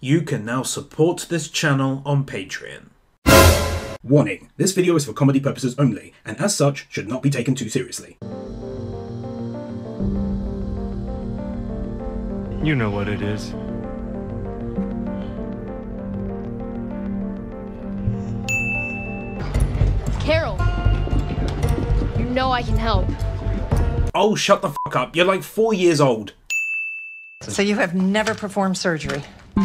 You can now support this channel on Patreon. Warning, this video is for comedy purposes only, and as such, should not be taken too seriously. You know what it is. Carol, you know I can help. Oh, shut the fuck up. You're like 4 years old. So you have never performed surgery?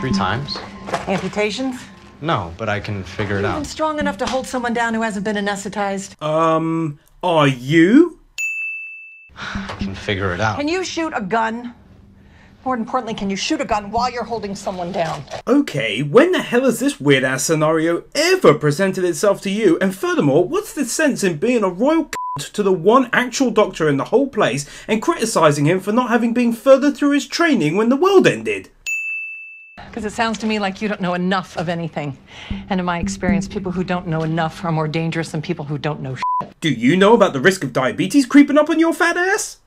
3 times? Amputations? No, but I can figure it Even out. strong enough to hold someone down who hasn't been anesthetized? Are you? I can figure it out. Can you shoot a gun? More importantly, can you shoot a gun while you're holding someone down? Okay, when the hell has this weird-ass scenario ever presented itself to you? And furthermore, what's the sense in being a royal cunt to the one actual doctor in the whole place and criticising him for not having been further through his training when the world ended? Because it sounds to me like you don't know enough of anything. And in my experience, people who don't know enough are more dangerous than people who don't know shit. Do you know about the risk of diabetes creeping up on your fat ass?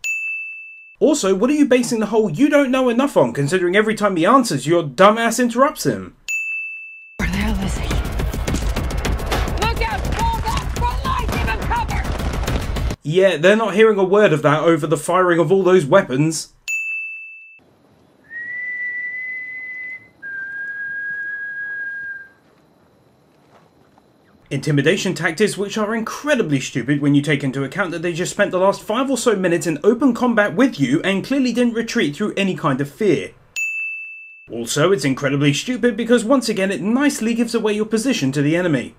Also, what are you basing the whole you don't know enough on, considering every time he answers, your dumbass interrupts him? Where the hell is he? Look out! Fall back! Front lines, even cover! Yeah, they're not hearing a word of that over the firing of all those weapons. Intimidation tactics which are incredibly stupid when you take into account that they just spent the last 5 or so minutes in open combat with you and clearly didn't retreat through any kind of fear. Also, it's incredibly stupid because once again it nicely gives away your position to the enemy.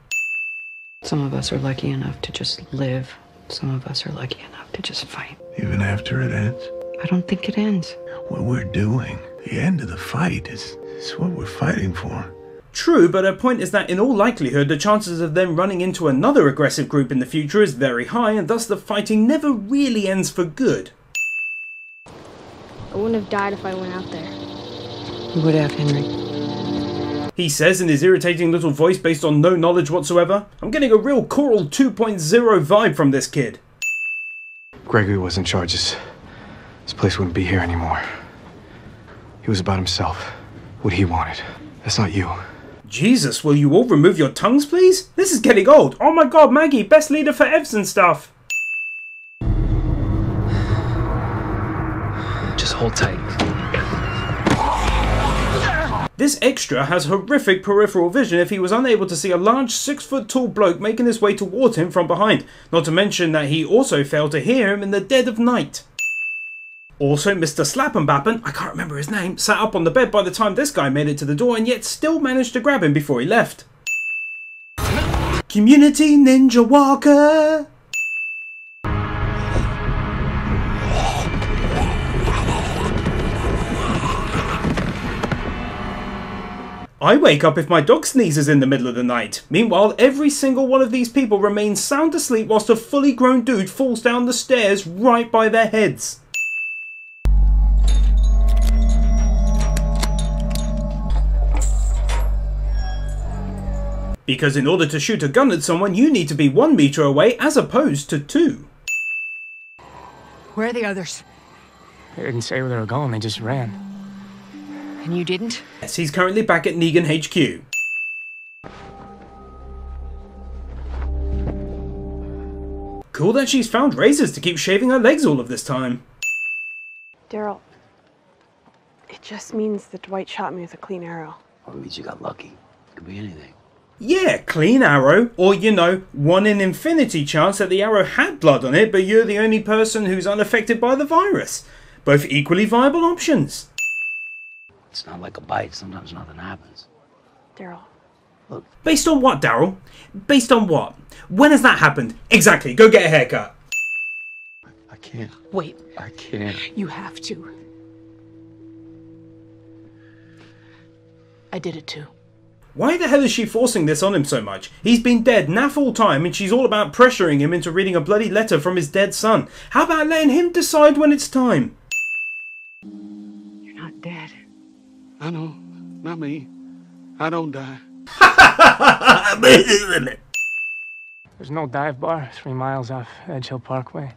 Some of us are lucky enough to just live. Some of us are lucky enough to just fight. Even after it ends? I don't think it ends. What we're doing, the end of the fight, is what we're fighting for. True, but her point is that in all likelihood the chances of them running into another aggressive group in the future is very high, and thus the fighting never really ends for good. I wouldn't have died if I went out there. You would have, Henry. He says in his irritating little voice based on no knowledge whatsoever. I'm getting a real Coral 2.0 vibe from this kid. Gregory was in charge. This place wouldn't be here anymore. He was about himself. What he wanted. That's not you. Jesus, will you all remove your tongues, please? This is getting old. Oh my god, Maggie, best leader for Evs and stuff. Just hold tight. This extra has horrific peripheral vision if he was unable to see a large 6-foot-tall bloke making his way towards him from behind. Not to mention that he also failed to hear him in the dead of night. Also, Mr. Slap'n'Bappin, I can't remember his name, sat up on the bed by the time this guy made it to the door and yet still managed to grab him before he left. Community Ninja Walker! I wake up if my dog sneezes in the middle of the night. Meanwhile, every single one of these people remains sound asleep whilst a fully grown dude falls down the stairs right by their heads. Because in order to shoot a gun at someone, you need to be 1 meter away as opposed to 2. Where are the others? They didn't say where they were going, they just ran. And you didn't? Yes, he's currently back at Negan HQ. Cool that she's found razors to keep shaving her legs all of this time. Daryl, it just means that Dwight shot me with a clean arrow. Or it means you got lucky. It could be anything. Yeah, clean arrow, or you know, 1 in infinity chance that the arrow had blood on it, but you're the only person who's unaffected by the virus. Both equally viable options. It's not like a bite. Sometimes nothing happens. Daryl. Look. Based on what, Daryl? Based on what? When has that happened? Exactly, go get a haircut. I can't. Wait. I can't. You have to. I did it too. Why the hell is she forcing this on him so much? He's been dead naff all time and she's all about pressuring him into reading a bloody letter from his dead son. How about letting him decide when it's time? You're not dead. I know. Not me. I don't die. There's no dive bar 3 miles off Edge Hill Parkway.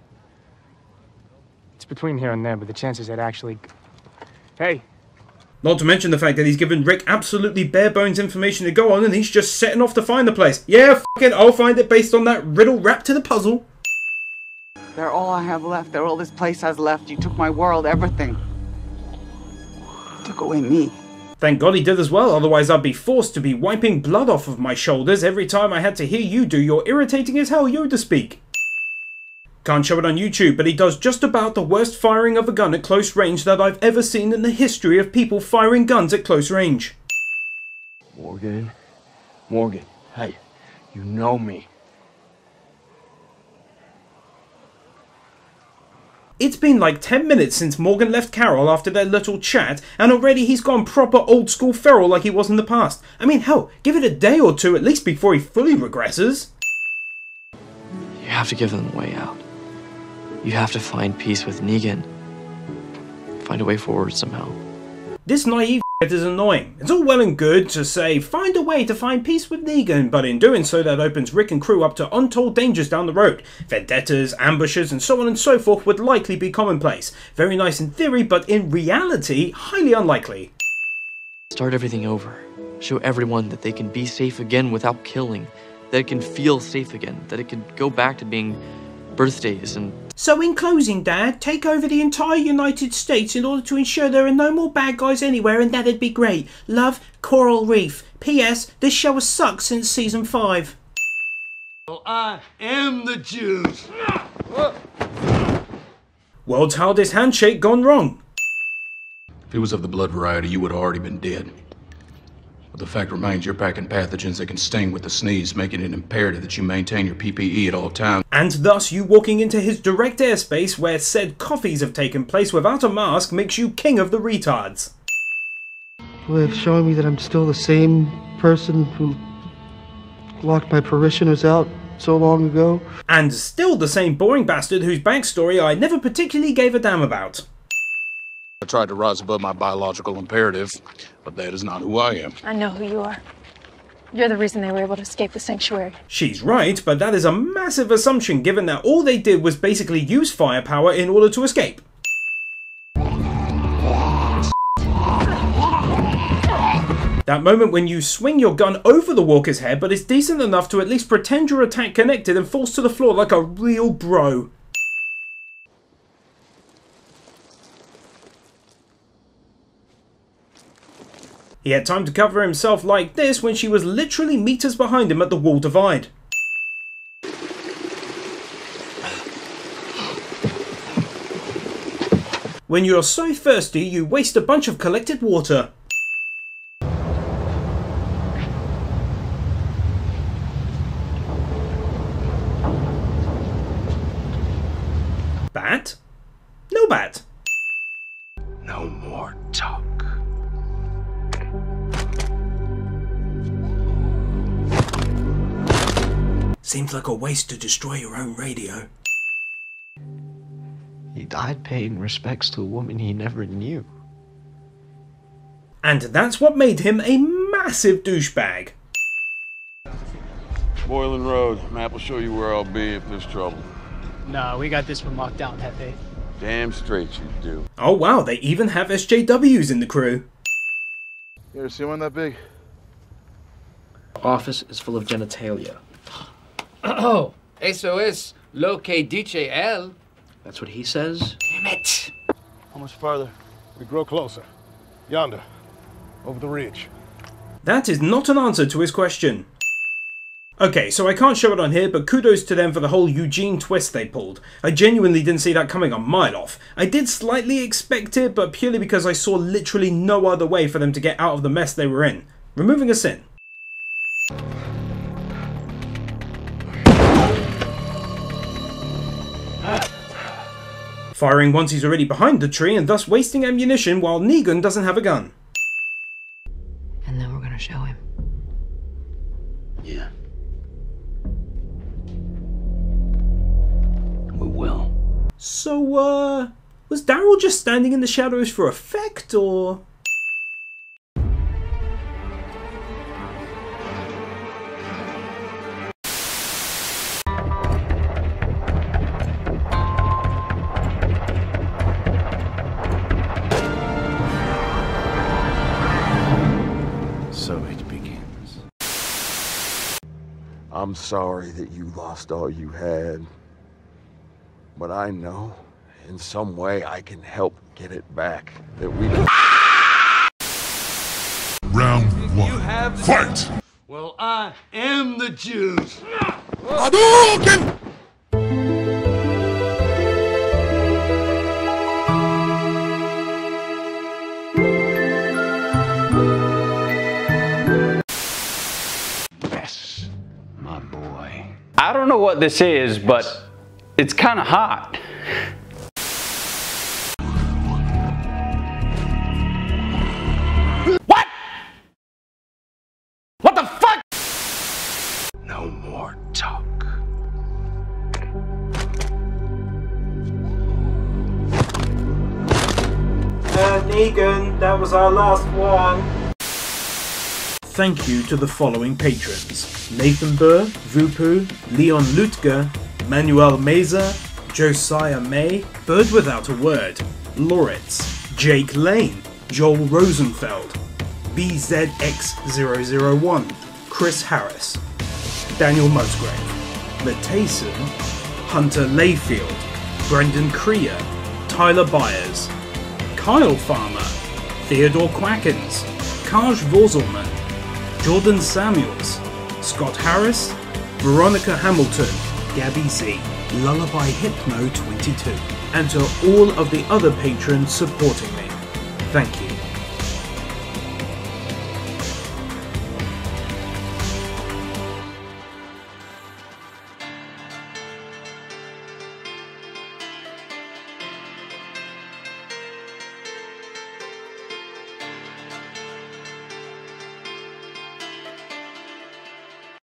It's between here and there, but the chances that actually... Hey! Not to mention the fact that he's given Rick absolutely bare bones information to go on and he's just setting off to find the place. Yeah, f it, I'll find it based on that riddle wrapped to the puzzle. They're all I have left. They're all this place has left. You took my world, everything. You took away me. Thank God he did as well, otherwise I'd be forced to be wiping blood off of my shoulders every time I had to hear you do your irritating as hell Yoda speak. Can't show it on YouTube, but he does just about the worst firing of a gun at close range that I've ever seen in the history of people firing guns at close range. Morgan, hey, you know me. It's been like 10 minutes since Morgan left Carol after their little chat, and already he's gone proper old school feral like he was in the past. I mean, hell, give it a day or two at least before he fully regresses. You have to give them a way out. You have to find peace with Negan. Find a way forward somehow. This naive is annoying. It's all well and good to say, find a way to find peace with Negan, but in doing so that opens Rick and crew up to untold dangers down the road. Vendettas, ambushes, and so on and so forth would likely be commonplace. Very nice in theory, but in reality, highly unlikely. Start everything over. Show everyone that they can be safe again without killing. That it can feel safe again. That it can go back to being birthdays and... So in closing, Dad, take over the entire United States in order to ensure there are no more bad guys anywhere, and that'd be great. Love, Coral Reef. P.S. This show has sucked since season 5. Well, I am the Jews. World's hardest handshake gone wrong. If he was of the blood variety, you would have already been dead. But the fact remains you're packing pathogens that can sting with the sneeze, making it imperative that you maintain your PPE at all times. And thus you walking into his direct airspace where said coffees have taken place without a mask makes you king of the retards. Way of showing me that I'm still the same person who locked my parishioners out so long ago. And still the same boring bastard whose backstory I never particularly gave a damn about. I tried to rise above my biological imperative, but that is not who I am. I know who you are. You're the reason they were able to escape the sanctuary. She's right, but that is a massive assumption given that all they did was basically use firepower in order to escape. That moment when you swing your gun over the walker's head, but it's decent enough to at least pretend your attack connected and falls to the floor like a real bro. He had time to cover himself like this when she was literally meters behind him at the wall divide. When you're so thirsty, you waste a bunch of collected water. Bat? No bat. No more talk. Seems like a waste to destroy your own radio. He died paying respects to a woman he never knew. And that's what made him a massive douchebag. Boylan Road. Map will show you where I'll be if there's trouble. No, we got this one locked down, Pepe. Damn straight you do. Oh wow, they even have SJWs in the crew. You ever see one that big? Office is full of genitalia. Oh, eso es lo que dice él. That's what he says? Damn it. How much farther? We grow closer. Yonder. Over the ridge. That is not an answer to his question. Okay, so I can't show it on here, but kudos to them for the whole Eugene twist they pulled. I genuinely didn't see that coming a mile off. I did slightly expect it, but purely because I saw literally no other way for them to get out of the mess they were in. Removing a sin. Firing once he's already behind the tree and thus wasting ammunition while Negan doesn't have a gun. And then we're gonna show him. Yeah. We will. So, was Daryl just standing in the shadows for effect, or...? So it begins. I'm sorry that you lost all you had. But I know, in some way, I can help get it back. That we don't... Round one. Fight! Well, I am the Jews. Hadouken! Yes, my boy. I don't know what this is, but it's kind of hot. What? What the fuck? No more talk. Negan, that was our last one. Thank you to the following patrons: Nathan Burr, Vupu, Leon Lutger, Manuel Meza, Josiah May, Bird Without a Word, Loritz, Jake Lane, Joel Rosenfeld, BZX001, Chris Harris, Daniel Musgrave, Matayson, Hunter Layfield, Brendan Creer, Tyler Byers, Kyle Farmer, Theodore Quackens, Kaj Vorzelman, Jordan Samuels, Scott Harris, Veronica Hamilton, Gabby Z, Lullaby Hypno 22, and to all of the other patrons supporting me. Thank you.